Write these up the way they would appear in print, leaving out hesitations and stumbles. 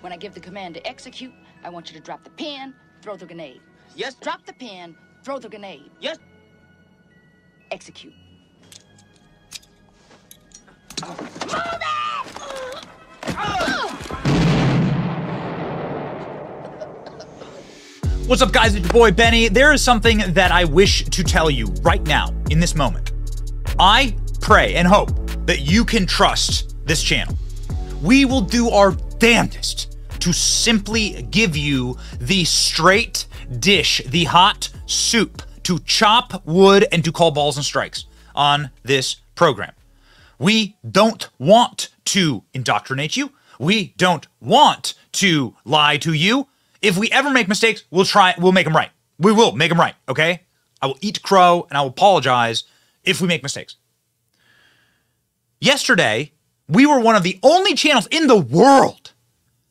When I give the command to execute, I want you to drop the pen, throw the grenade. Yes. Drop the pen, throw the grenade. Yes. Execute. What's up, guys? It's your boy Benny. There is something that I wish to tell you right now, in this moment. I pray and hope that you can trust this channel. We will do our damnedest to simply give you the straight dish, the hot soup, to chop wood and to call balls and strikes on this program. We don't want to indoctrinate you. We don't want to lie to you. If we ever make mistakes, we'll make them right. We will make them right, okay? I will eat crow and I will apologize if we make mistakes. Yesterday, we were one of the only channels in the world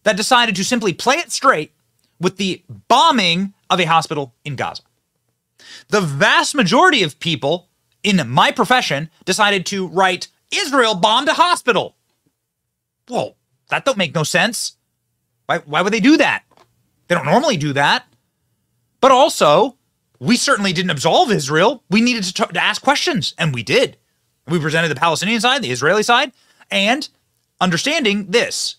that decided to simply play it straight with the bombing of a hospital in Gaza. The vast majority of people in my profession decided to write, Israel bombed a hospital. Well, that don't make no sense. Why would they do that? They don't normally do that. But also, we certainly didn't absolve Israel. We needed to ask questions, and we did. We presented the Palestinian side, the Israeli side, and understanding this,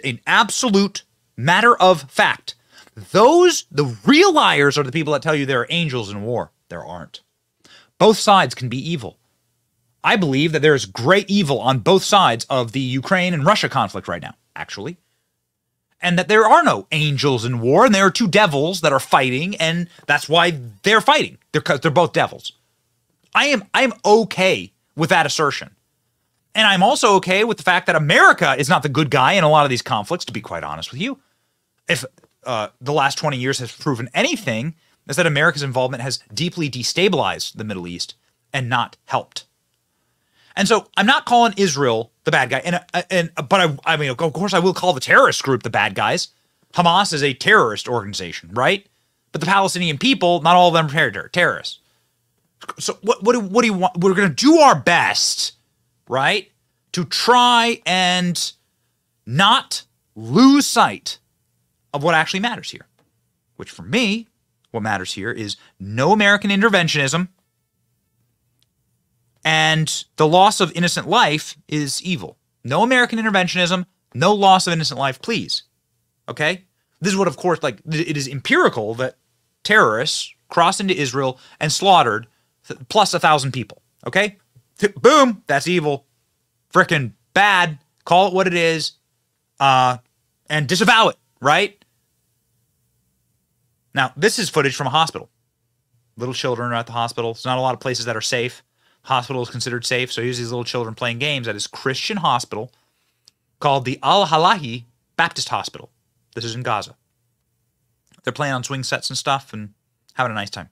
an absolute matter of fact. The real liars are the people that tell you there are angels in war. There aren't. Both sides can be evil. I believe that there is great evil on both sides of the Ukraine and Russia conflict right now, actually. And that there are no angels in war, and there are two devils that are fighting, and that's why they're fighting. Because they're both devils. I am okay with that assertion. And I'm also okay with the fact that America is not the good guy in a lot of these conflicts, to be quite honest with you. If the last 20 years has proven anything, is that America's involvement has deeply destabilized the Middle East and not helped. And so I'm not calling Israel the bad guy, but I mean, of course, I will call the terrorist group the bad guys. Hamas is a terrorist organization, right? But the Palestinian people, not all of them are terrorists. So what do you want? We're going to do our best, right, to try and not lose sight of what actually matters here. Which for me, what matters here is no American interventionism. And the loss of innocent life is evil. No American interventionism, no loss of innocent life, please. Okay? This is what, of course, like, it is empirical that terrorists crossed into Israel and slaughtered plus 1,000 people. Okay? Boom, that's evil. Frickin' bad. Call it what it is. And disavow it, right? Now, this is footage from a hospital. Little children are at the hospital. There's not a lot of places that are safe. Hospital is considered safe, so here's these little children playing games at his Christian hospital called the Al-Halahi Baptist Hospital. This is in Gaza. They're playing on swing sets and stuff and having a nice time.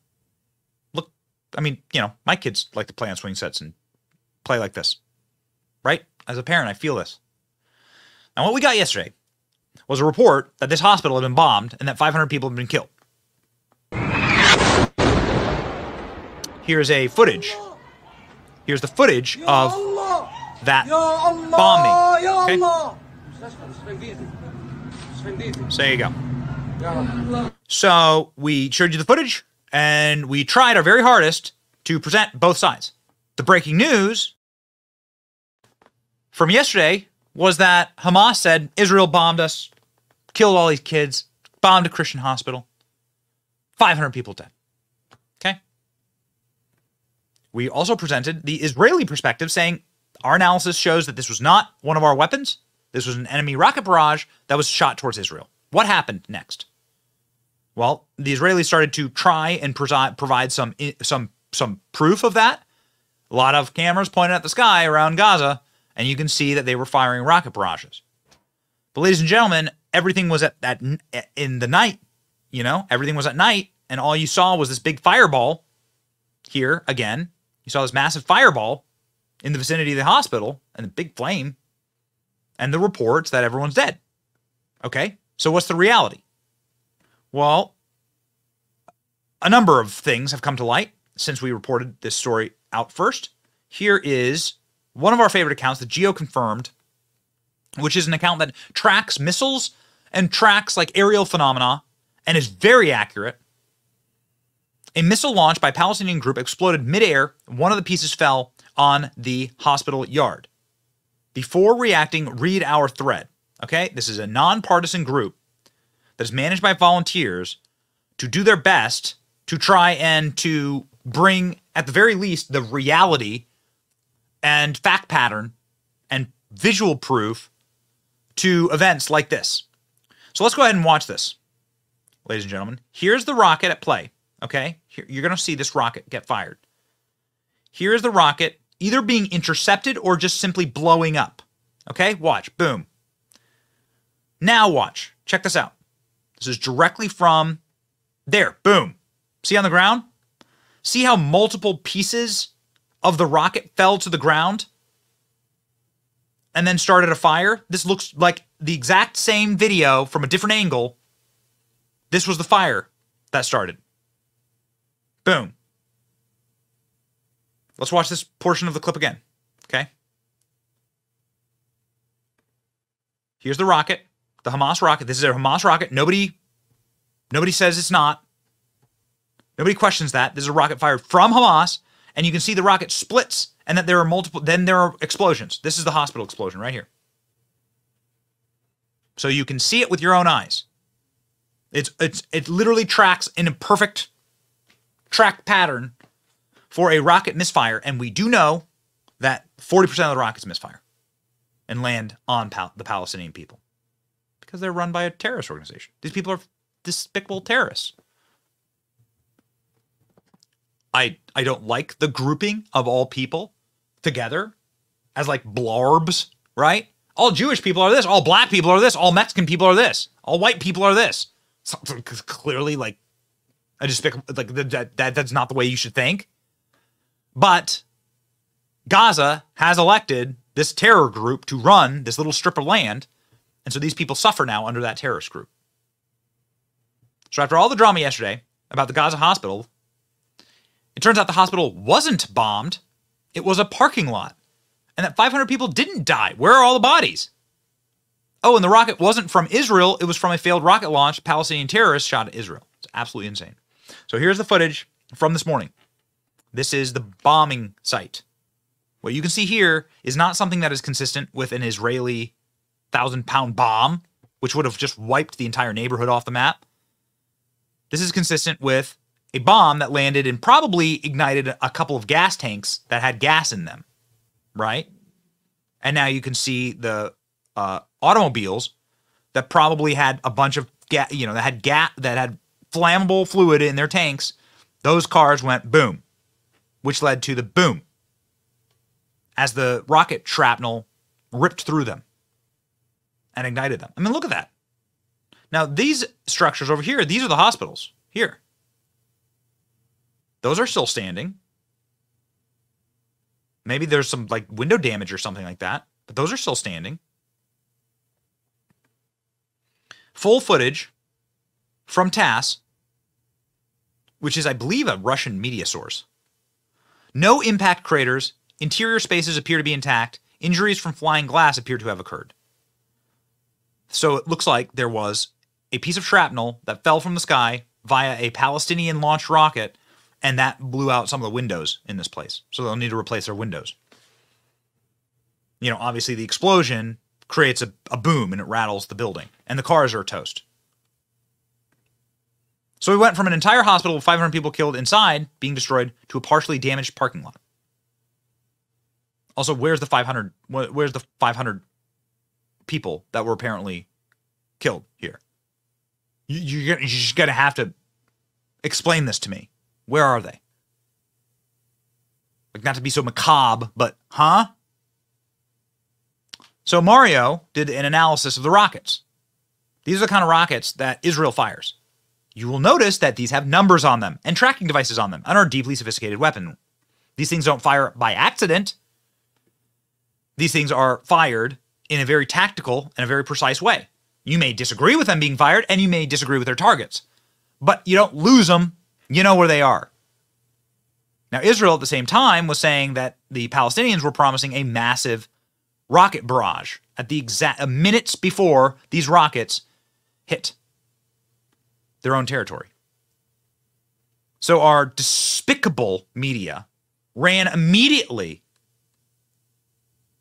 Look, I mean, you know, my kids like to play on swing sets and play like this, right? As a parent, I feel this. Now, what we got yesterday was a report that this hospital had been bombed and that 500 people had been killed. Here's a footage. Here's the footage of that bombing. Okay? So there you go. So we showed you the footage, and we tried our very hardest to present both sides. The breaking news from yesterday was that Hamas said Israel bombed us, killed all these kids, bombed a Christian hospital, 500 people dead. Okay? We also presented the Israeli perspective, saying our analysis shows that this was not one of our weapons. This was an enemy rocket barrage that was shot towards Israel. What happened next? Well, the Israelis started to try and provide some proof of that. A lot of cameras pointed at the sky around Gaza, and you can see that they were firing rocket barrages. But ladies and gentlemen, everything was in the night. You know, everything was at night, and all you saw was this big fireball here again. You saw this massive fireball in the vicinity of the hospital and a big flame and the reports that everyone's dead. Okay, so what's the reality? Well, a number of things have come to light since we reported this story out first. Here is one of our favorite accounts, the Geo Confirmed, which is an account that tracks missiles and tracks like aerial phenomena and is very accurate. A missile launched by a Palestinian group exploded midair. One of the pieces fell on the hospital yard. Before reacting, read our thread. Okay, this is a nonpartisan group that is managed by volunteers to do their best to try and to bring, at the very least, the reality and fact pattern and visual proof to events like this. So let's go ahead and watch this, ladies and gentlemen. Here's the rocket at play, okay? Here, you're going to see this rocket get fired. Here's the rocket either being intercepted or just simply blowing up, okay? Watch, boom. Now watch, check this out. This is directly from there, boom. See on the ground? See how multiple pieces of the rocket fell to the ground and then started a fire? This looks like the exact same video from a different angle. This was the fire that started. Boom. Let's watch this portion of the clip again, okay? Here's the rocket, the Hamas rocket. This is a Hamas rocket. Nobody says it's not. Nobody questions that. This is a rocket fired from Hamas, and you can see the rocket splits, and that there are multiple, then there are explosions. This is the hospital explosion right here. So you can see it with your own eyes. It literally tracks in a perfect track pattern for a rocket misfire, and we do know that 40% of the rockets misfire and land on the Palestinian people because they're run by a terrorist organization. These people are despicable terrorists. I don't like the grouping of all people together as like blarbs, right? All Jewish people are this, all black people are this, all Mexican people are this, all white people are this. So, clearly, like, I just like that's not the way you should think. But Gaza has elected this terror group to run this little strip of land, and so these people suffer now under that terrorist group. So after all the drama yesterday about the Gaza hospital, it turns out the hospital wasn't bombed. It was a parking lot. And that 500 people didn't die. Where are all the bodies? Oh, and the rocket wasn't from Israel. It was from a failed rocket launch. Palestinian terrorists shot at Israel. It's absolutely insane. So here's the footage from this morning. This is the bombing site. What you can see here is not something that is consistent with an Israeli 1,000-pound bomb, which would have just wiped the entire neighborhood off the map. This is consistent with a bomb that landed and probably ignited a couple of gas tanks that had gas in them, right? And now you can see the automobiles that probably had a bunch of that had flammable fluid in their tanks. Those cars went boom, which led to the boom as the rocket shrapnel ripped through them and ignited them. I mean, look at that. Now, these structures over here, these are the hospitals here. Those are still standing. Maybe there's some like window damage or something like that, but those are still standing. Full footage from TASS, which is, I believe, a Russian media source. No impact craters. Interior spaces appear to be intact. Injuries from flying glass appear to have occurred. So it looks like there was a piece of shrapnel that fell from the sky via a Palestinian-launched rocket, and that blew out some of the windows in this place. So they'll need to replace their windows. You know, obviously the explosion creates a boom and it rattles the building, and the cars are toast. So we went from an entire hospital with 500 people killed inside being destroyed to a partially damaged parking lot. Also, where's the 500 people that were apparently killed here? You're just going to have to explain this to me. Where are they? Like, not to be so macabre, but huh? So Mario did an analysis of the rockets. These are the kind of rockets that Israel fires. You will notice that these have numbers on them and tracking devices on them and are a deeply sophisticated weapon. These things don't fire by accident. These things are fired in a very tactical and a very precise way. You may disagree with them being fired, and you may disagree with their targets, but you don't lose them. You know where they are. Now, Israel at the same time was saying that the Palestinians were promising a massive rocket barrage at the exact minutes before these rockets hit their own territory. So our despicable media ran immediately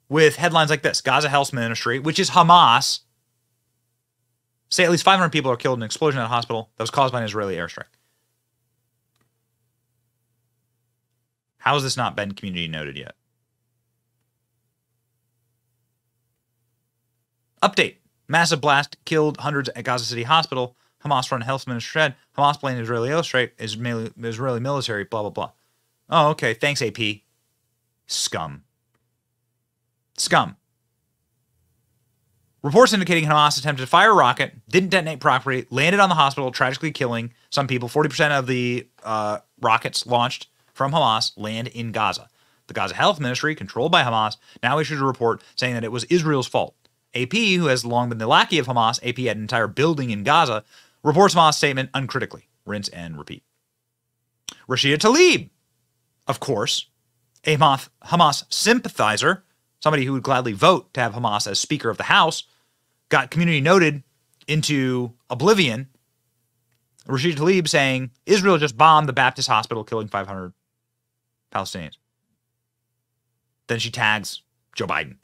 with headlines like this. Gaza Health Ministry, which is Hamas, say at least 500 people are killed in an explosion at a hospital that was caused by an Israeli airstrike. How has this not been community noted yet? Update. Massive blast killed hundreds at Gaza City Hospital. Hamas-run health minister said Hamas blamed Israeli airstrike, Israeli military, blah, blah, blah. Oh, okay. Thanks, AP. Scum. Scum. Reports indicating Hamas attempted to fire a rocket, didn't detonate properly, landed on the hospital, tragically killing some people. 40% of the rockets launched from Hamas land in Gaza. The Gaza Health Ministry, controlled by Hamas, now issued a report saying that it was Israel's fault. AP, who has long been the lackey of Hamas, AP had an entire building in Gaza, reports Hamas' statement uncritically. Rinse and repeat. Rashida Tlaib, of course, a Hamas sympathizer, somebody who would gladly vote to have Hamas as Speaker of the House, got community noted into oblivion. Rashida Tlaib saying Israel just bombed the Baptist hospital, killing 500 Palestinians. Then she tags Joe Biden.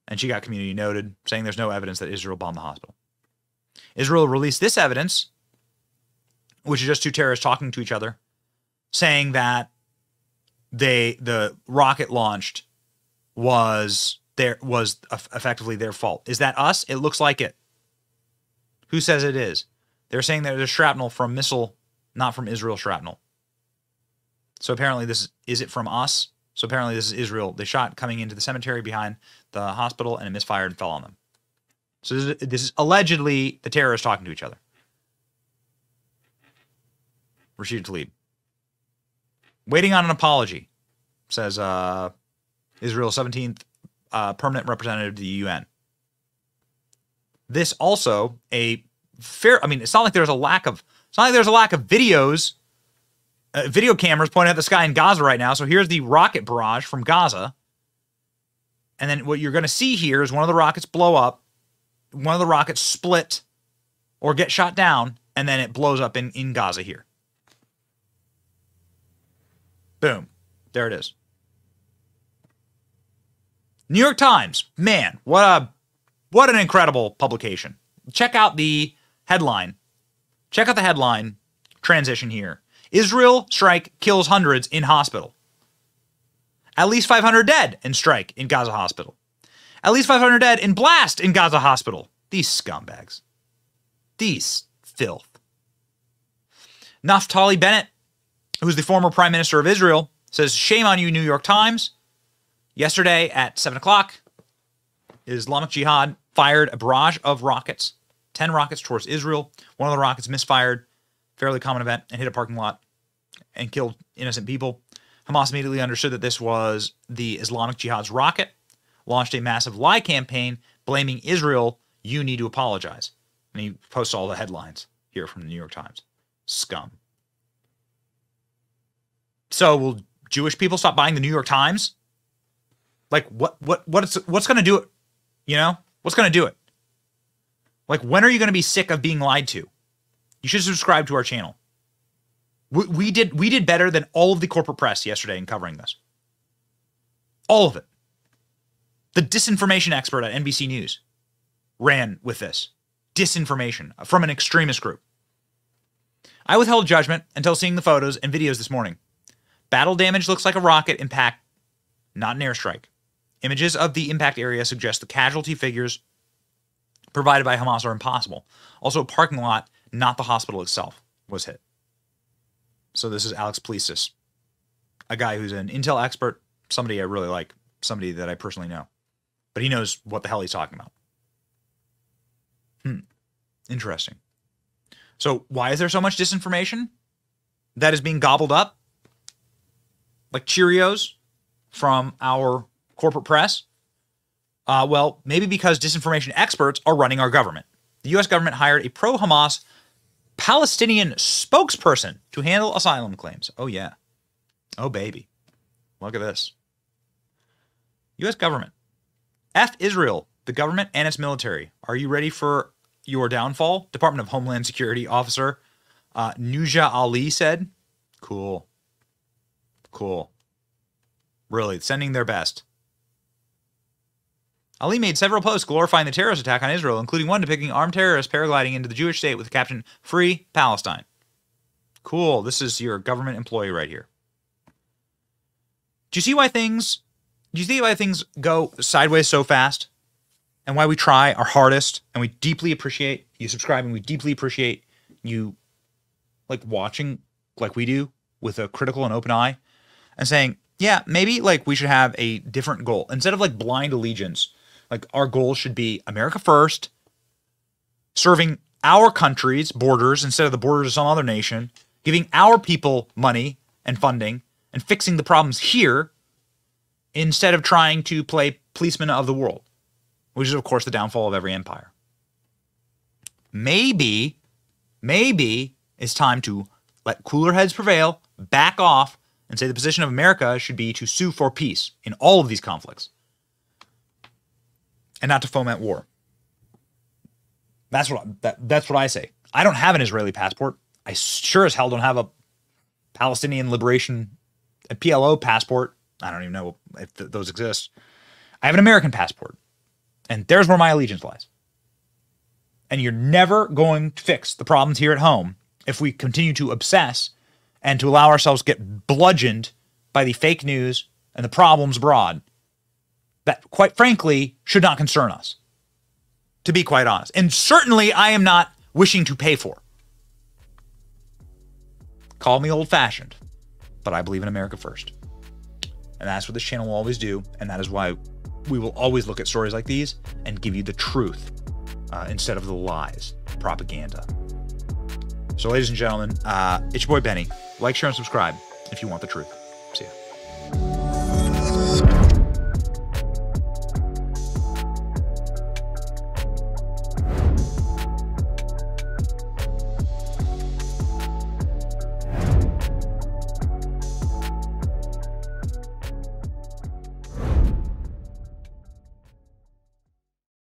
And she got community noted, saying there's no evidence that Israel bombed the hospital. Israel released this evidence, which is just two terrorists talking to each other, saying that the rocket launched was effectively their fault. Is that us? It looks like it. Who says it is? They're saying that there's shrapnel from missile, not from Israel shrapnel. So apparently is it from us? So apparently this is Israel. They shot coming into the cemetery behind the hospital and it misfired and fell on them. So this is allegedly the terrorists talking to each other. Rashida Tlaib. Waiting on an apology, says Israel's 17th permanent representative to the UN. This also it's not like there's a lack of videos, video cameras pointing at the sky in Gaza right now. So here's the rocket barrage from Gaza. And then what you're going to see here is one of the rockets blow up, one of the rockets split or get shot down, and then it blows up in Gaza here. Boom. There it is. New York Times. Man, what an incredible publication. Check out the headline. Check out the headline transition here. Israel strike kills hundreds in hospital. At least 500 dead in strike in Gaza hospital. At least 500 dead in blast in Gaza hospital. These scumbags. These filth. Naftali Bennett, who's the former prime minister of Israel, says, shame on you, New York Times. Yesterday at 7 o'clock, Islamic Jihad fired a barrage of rockets, 10 rockets towards Israel. One of the rockets misfired, fairly common event, and hit a parking lot and killed innocent people. Hamas immediately understood that this was the Islamic Jihad's rocket, launched a massive lie campaign blaming Israel. You need to apologize. And he posts all the headlines here from the New York Times. Scum. So will Jewish people stop buying the New York Times? Like what's going to do it? You know? What's going to do it? Like, when are you going to be sick of being lied to? You should subscribe to our channel. We did better than all of the corporate press yesterday in covering this. All of it. The disinformation expert at NBC News ran with this. Disinformation from an extremist group. I withheld judgment until seeing the photos and videos this morning. Battle damage looks like a rocket impact, not an airstrike. Images of the impact area suggest the casualty figures provided by Hamas are impossible. Also, a parking lot, not the hospital itself, was hit. So this is Alex Plesis, a guy who's an intel expert, somebody I really like, somebody that I personally know. But he knows what the hell he's talking about. Interesting. So why is there so much disinformation that is being gobbled up like Cheerios from our corporate press? Well, maybe because disinformation experts are running our government. The U.S. government hired a pro-Hamas Palestinian spokesperson to handle asylum claims. Oh, yeah. Oh, baby. Look at this. U.S. government. F Israel, the government and its military. Are you ready for your downfall, Department of Homeland Security officer Nuja Ali said. Cool. Really, sending their best. Ali made several posts glorifying the terrorist attack on Israel, including one depicting armed terrorists paragliding into the Jewish state with the caption, "Free Palestine." Cool. This is your government employee right here. Do you see why things go sideways so fast? And why we try our hardest, and we deeply appreciate you subscribing. We deeply appreciate you like watching like we do with a critical and open eye and saying, yeah, maybe like we should have a different goal. Instead of like blind allegiance, like our goal should be America first, serving our country's borders instead of the borders of some other nation, giving our people money and funding and fixing the problems here instead of trying to play policeman of the world, which is, of course, the downfall of every empire. Maybe it's time to let cooler heads prevail, back off, and say the position of America should be to sue for peace in all of these conflicts and not to foment war. That's what I say. I don't have an Israeli passport. I sure as hell don't have a Palestinian Liberation, a PLO passport. I don't even know if those exist. I have an American passport. And there's where my allegiance lies. And you're never going to fix the problems here at home if we continue to obsess and to allow ourselves to get bludgeoned by the fake news and the problems abroad that, quite frankly, should not concern us, to be quite honest. And certainly I am not wishing to pay for. Call me old-fashioned, but I believe in America first. And that's what this channel will always do, and that is why we will always look at stories like these and give you the truth instead of the lies, propaganda. So, ladies and gentlemen, it's your boy Benny. Like, share, and subscribe if you want the truth. See ya.